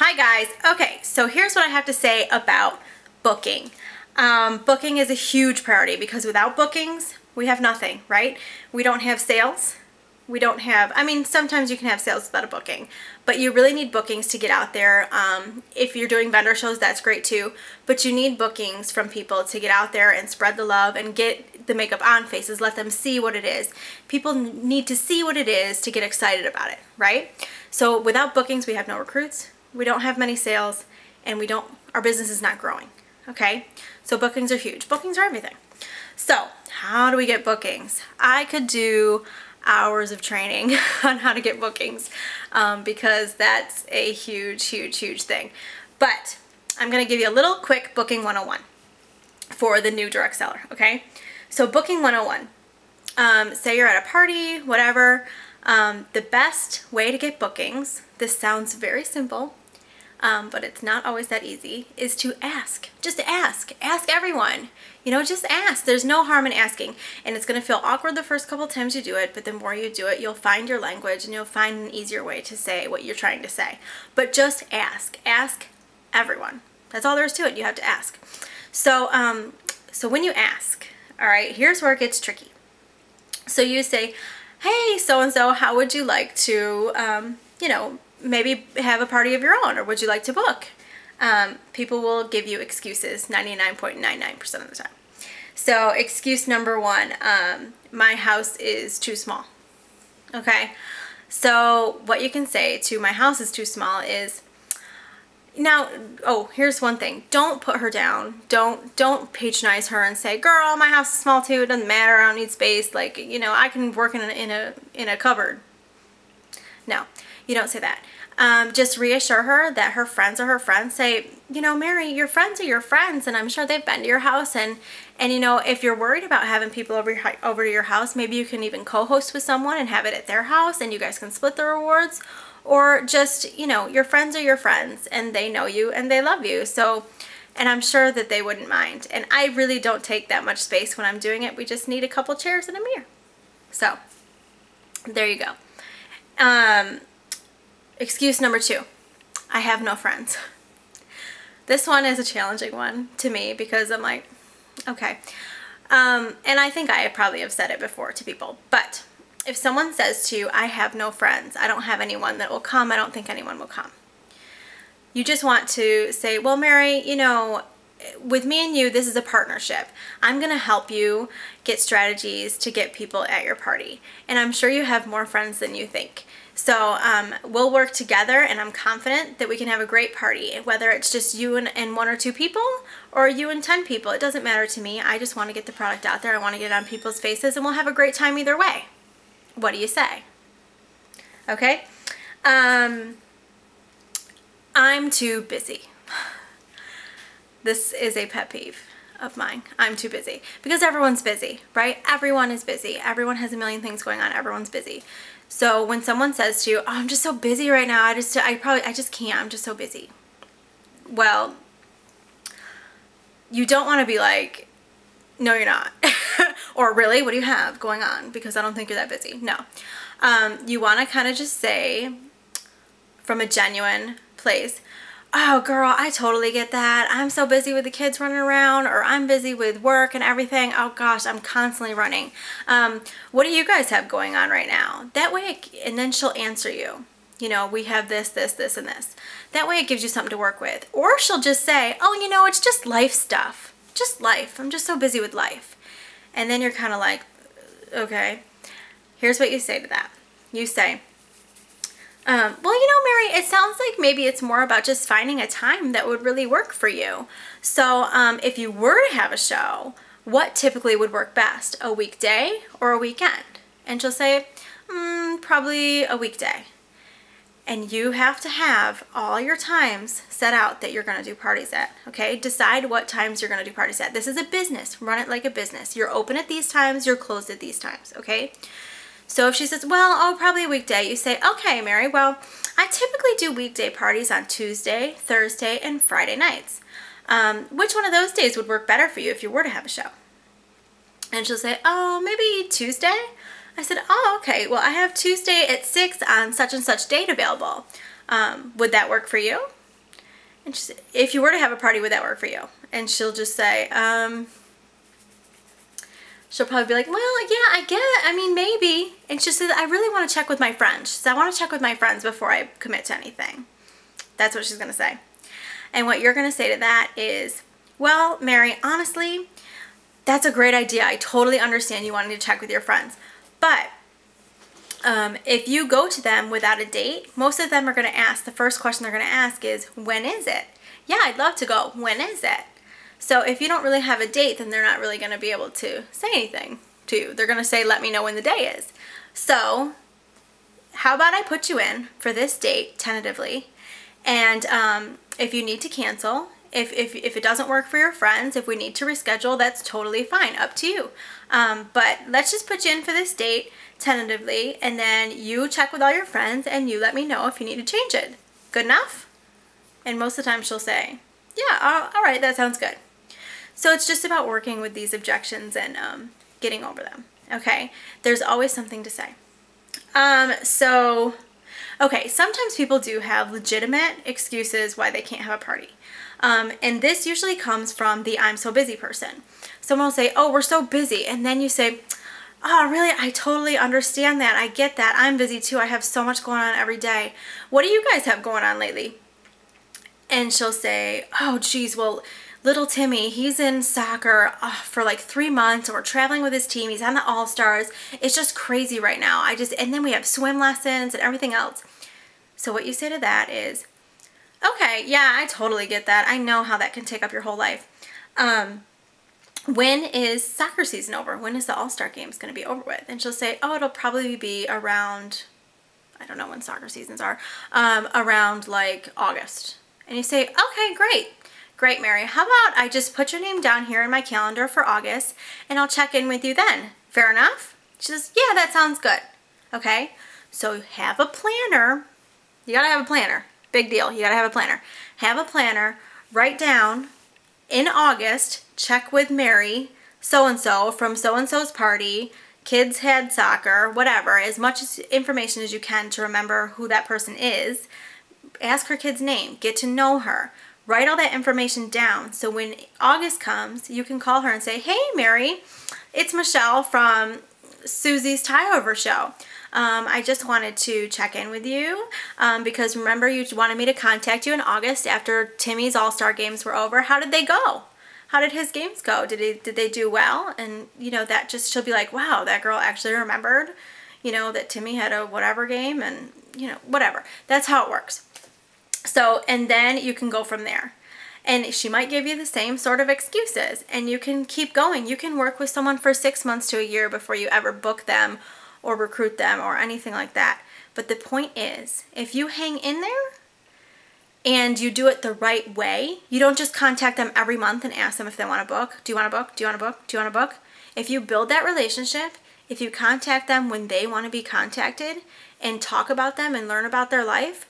Hi guys. Okay, so here's what I have to say about booking. Booking is a huge priority because without bookings, we have nothing, right? We don't have sales. We don't have, I mean, sometimes you can have sales without a booking, but you really need bookings to get out there. If you're doing vendor shows, that's great too, but you need bookings from people to get out there and spread the love and get the makeup on faces, let them see what it is. People need to see what it is to get excited about it, right? So without bookings, we have no recruits, we don't have many sales, and our business is not growing, okay? So bookings are huge. Bookings are everything. So how do we get bookings? I could do hours of training on how to get bookings because that's a huge thing. But I'm going to give you a little quick booking 101 for the new direct seller, okay? So booking 101. Say you're at a party, whatever. The best way to get bookings, this sounds very simple, but it's not always that easy, is to ask. Just ask. Ask everyone. You know, just ask. There's no harm in asking. And it's going to feel awkward the first couple times you do it, but the more you do it, you'll find your language and you'll find an easier way to say what you're trying to say. But just ask. Ask everyone. That's all there is to it. You have to ask. So, so when you ask, all right, here's where it gets tricky. So you say, hey, so-and-so, how would you like to, you know, maybe have a party of your own, or would you like to book? People will give you excuses 99.99% of the time. So excuse number one, my house is too small. Okay, so what you can say to my house is too small is, now, oh, here's one thing. Don't put her down. Don't patronize her and say, girl, my house is small too. It doesn't matter. I don't need space. Like, you know, I can work in a cupboard. No, you don't say that. Just reassure her that her friends are her friends. Say, you know, Mary, your friends are your friends, and I'm sure they've been to your house. And you know, if you're worried about having people over to your house, maybe you can even co-host with someone and have it at their house, and you guys can split the rewards. Or just, you know, your friends are your friends, and they know you and they love you. So, and I'm sure that they wouldn't mind. And I really don't take that much space when I'm doing it. We just need a couple chairs and a mirror. So, there you go. Excuse number two, I have no friends. This one is a challenging one to me because I'm like, okay. And I think I probably have said it before to people, but if someone says to you, I have no friends, I don't have anyone that will come, I don't think anyone will come. You just want to say, well, Mary, you know, with me and you, this is a partnership. I'm going to help you get strategies to get people at your party. And I'm sure you have more friends than you think. So we'll work together, and I'm confident that we can have a great party, whether it's just you and one or two people or you and 10 people. It doesn't matter to me. I just want to get the product out there. I want to get it on people's faces, and we'll have a great time either way. What do you say? Okay. I'm too busy. This is a pet peeve of mine. I'm too busy because everyone's busy, right? Everyone is busy. Everyone has a million things going on. Everyone's busy. So when someone says to you, oh, I'm just so busy right now. I just can't. I'm just so busy. Well, you don't want to be like, no, you're not. Or really, what do you have going on? Because I don't think you're that busy. No. You want to kind of just say from a genuine place, oh girl, I totally get that. I'm so busy with the kids running around, or I'm busy with work and everything. Oh gosh, I'm constantly running. What do you guys have going on right now? That way, and then she'll answer you. You know, we have this, and this. That way it gives you something to work with. Or she'll just say, oh, you know, it's just life stuff. Just life. I'm just so busy with life. And then you're kind of like, okay. Here's what you say to that. You say, well, you know, Mary, it sounds like maybe it's more about just finding a time that would really work for you. So if you were to have a show, what typically would work best? A weekday or a weekend? And she'll say, probably a weekday. And you have to have all your times set out that you're going to do parties at, okay? Decide what times you're going to do parties at. This is a business. Run it like a business. You're open at these times. You're closed at these times, okay? So if she says, well, oh, probably a weekday, you say, okay, Mary, well, I typically do weekday parties on Tuesday, Thursday, and Friday nights. Which one of those days would work better for you if you were to have a show? And she'll say, oh, maybe Tuesday? I said, oh, okay, well, I have Tuesday at 6 on such and such date available. Would that work for you? And if you were to have a party, would that work for you? And she'll just say, she'll probably be like, well, yeah, I get it. I mean, maybe. And she said, I really want to check with my friends. She said, I want to check with my friends before I commit to anything. That's what she's going to say. And what you're going to say to that is, well, Mary, honestly, that's a great idea. I totally understand you wanting to check with your friends. But if you go to them without a date, most of them are going to ask, the first question they're going to ask is, when is it? Yeah, I'd love to go. When is it? So if you don't really have a date, then they're not really going to be able to say anything to you. They're going to say, let me know when the day is. So how about I put you in for this date tentatively, and if you need to cancel, if it doesn't work for your friends, if we need to reschedule, that's totally fine, up to you. But let's just put you in for this date tentatively, and then you check with all your friends and you let me know if you need to change it. Good enough? And most of the time she'll say, yeah, all right, that sounds good. So it's just about working with these objections and getting over them, okay? There's always something to say. Okay, sometimes people do have legitimate excuses why they can't have a party. And this usually comes from the I'm so busy person. Someone will say, oh, we're so busy. And then you say, oh, really? I totally understand that. I get that. I'm busy too. I have so much going on every day. What do you guys have going on lately? And she'll say, oh, geez, well, little Timmy, he's in soccer for like 3 months, and we're traveling with his team. He's on the All-Stars. It's just crazy right now. And then we have swim lessons and everything else. So what you say to that is, okay, yeah, I totally get that. I know how that can take up your whole life. When is soccer season over? When is the All-Star games going to be over with? And she'll say, oh, it'll probably be around, I don't know when soccer seasons are, around like August. And you say, okay, great. Great, Mary. How about I just put your name down here in my calendar for August, and I'll check in with you then. Fair enough? She says, yeah, that sounds good. Okay? So have a planner. You gotta have a planner. Big deal. You gotta have a planner. Have a planner. Write down, in August, check with Mary, so-and-so from so-and-so's party, kids had soccer, whatever, as much information as you can to remember who that person is. Ask her kid's name. Get to know her. Write all that information down, so when August comes, you can call her and say, hey, Mary, it's Michelle from Susie's Tie Over Show. I just wanted to check in with you because remember you wanted me to contact you in August after Timmy's All-Star games were over. How did they go? How did his games go? Did they do well? And, you know, that just, she'll be like, wow, that girl actually remembered, you know, that Timmy had a whatever game and, you know, whatever. That's how it works. So, and then you can go from there. And she might give you the same sort of excuses, and you can keep going. You can work with someone for 6 months to a year before you ever book them or recruit them or anything like that. But the point is, if you hang in there and you do it the right way, you don't just contact them every month and ask them if they want to book. Do you want to book? Do you want to book? Do you want to book? If you build that relationship, if you contact them when they want to be contacted and talk about them and learn about their life,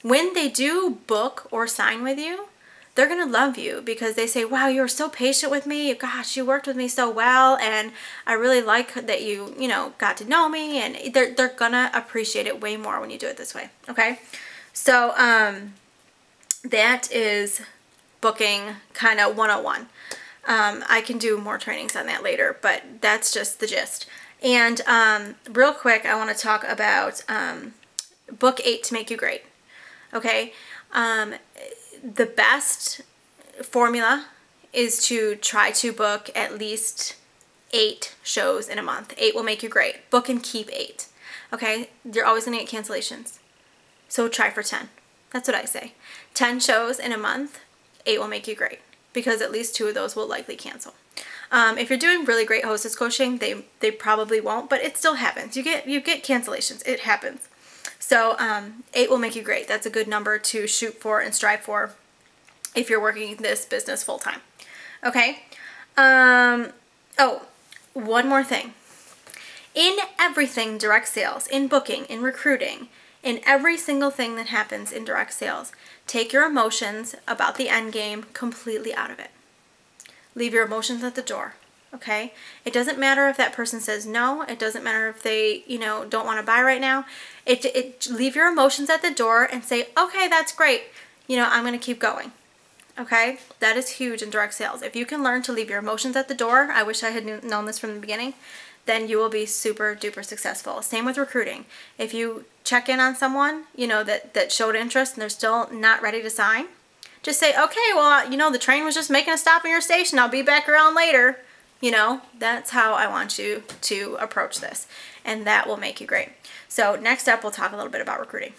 when they do book or sign with you, they're going to love you because they say, wow, you were so patient with me. Gosh, you worked with me so well. And I really like that you know, got to know me. And they're going to appreciate it way more when you do it this way. Okay. So, that is booking kind of 101. I can do more trainings on that later, but that's just the gist. And, real quick, I want to talk about, book 8 to make you great. Okay, the best formula is to try to book at least 8 shows in a month. 8 will make you great. Book and keep 8. Okay, you're always going to get cancellations. So try for 10. That's what I say. 10 shows in a month, 8 will make you great because at least 2 of those will likely cancel. If you're doing really great hostess coaching, they probably won't, but it still happens. You get cancellations. It happens. So 8 will make you great. That's a good number to shoot for and strive for if you're working this business full time. Okay. Oh, one more thing. In everything direct sales, in booking, in recruiting, in every single thing that happens in direct sales, take your emotions about the end game completely out of it. Leave your emotions at the door. Okay? It doesn't matter if that person says no. It doesn't matter if they, you know, don't want to buy right now. Leave your emotions at the door and say, okay, that's great. you know, I'm going to keep going. Okay, that is huge in direct sales. If you can learn to leave your emotions at the door, I wish I had known this from the beginning, then you will be super duper successful. Same with recruiting. If you check in on someone, you know, that showed interest and they're still not ready to sign, just say, okay, well, you know, the train was just making a stop in your station. I'll be back around later. You know, that's how I want you to approach this, and that will make you great. So next up, we'll talk a little bit about recruiting.